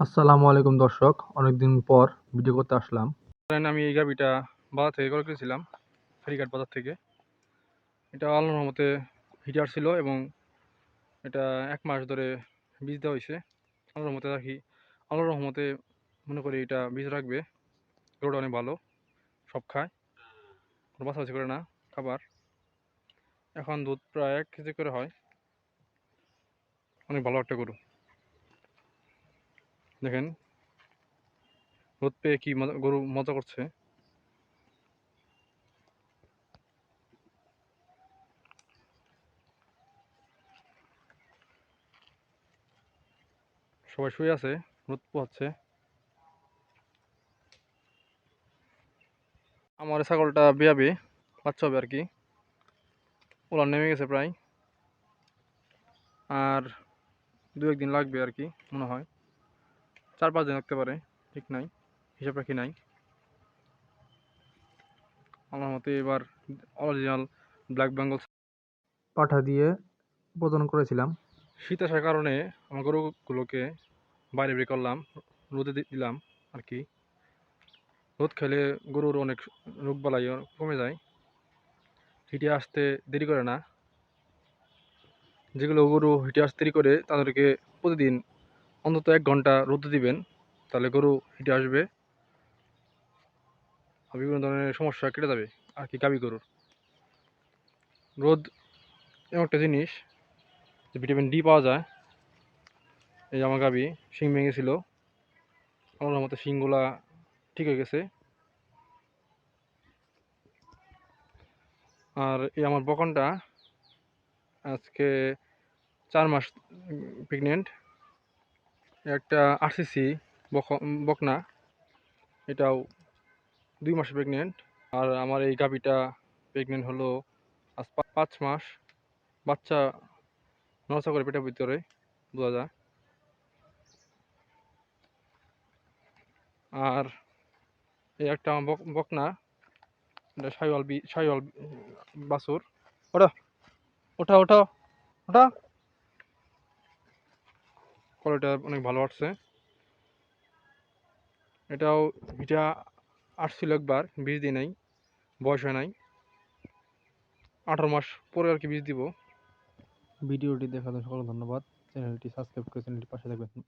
আসসালামু আলাইকুম দর্শক, অনেকদিন পর ভিডিও করতে আসলাম। আমি এই গাভিটা বাজার থেকে ক্রয় করেছিলাম, ফেরিঘাট বাজার থেকে। এটা আল্লাহর রহমতে হিটার ছিল এবং এটা 1 মাস ধরে বীজ দেওয়া হয়েছে। আল্লাহর রহমতে রাখি, আল্লাহর রহমতে মনে করি এটা বীজ রাখবে। গরুটা অনেক ভালো, সব খায়, কোনো বাছাবাছি করে না খাবার। এখন দুধ প্রায় 1 কেজি করে হয়। অনেক ভালো একটা গরু। দেখেন দুধ পেয়ে কি গরু মজা করছে। সবাই শুয়ে আছে, দুধ পোহাচ্ছে। আমার এই ছাগলটা বিয়াবে, বাচ্চা হবে আর কি। ওলান নেমে গেছে প্রায়, আর 2-1 দিন লাগবে আর কি মনে হয়। 4-5 দিন লাগতে পারে, ঠিক নাই, হিসাব রাখি নাই। আমার মতে এবার অরিজিনাল ব্ল্যাক বেঙ্গল পাঠা দিয়ে প্রদান করেছিলাম। শীত আসার কারণে আমার গরুগুলোকে বাইরে বের করলাম, রোদে দিলাম আর কি। রোদ খেলে গরুর অনেক রোগ বালাই কমে যায়, হিটে আসতে দেরি করে না। যেগুলো গরু হিটে আসতে দেরি করে তাদেরকে প্রতিদিন অন্তত 1 ঘন্টা রোদে দিবেন, তাহলে গরু হিটে আসবে আর বিভিন্ন ধরনের সমস্যা কেটে যাবে আর কি। গাভী গরুর রোদ এমন একটা জিনিস যে ভিটামিন ডি পাওয়া যায়। এই আমার গাভী শিং ভেঙেছিল, আমার মতো শিংগুলা ঠিক হয়ে গেছে। আর এই আমার বকনটা আজকে 4 মাস প্রেগনেন্ট। একটা আরসিসি বকনা, এটাও 2 মাস প্রেগনেন্ট। আর আমার এই গাভীটা প্রেগনেন্ট হলো আজ 5 মাস। বাচ্চা নড়াচড়া করে পেটের ভিতরে, বোঝা যায়। আর এই একটা আমার বকনা, এটা সাইওয়াল বাছুর। ওটা ওটা ওটা ওটা কোয়ালিটা অনেক ভালো আসছে। এটাও এটা আসছিল একবার, বীজ দিই নাই, বয়স হয় নাই। 18 মাস পরে আর কি বীজ দিব। ভিডিওটি দেখার জন্য সকলকে ধন্যবাদ। চ্যানেলটি সাবস্ক্রাইব করে চ্যানেলটির পাশে থাকবেন।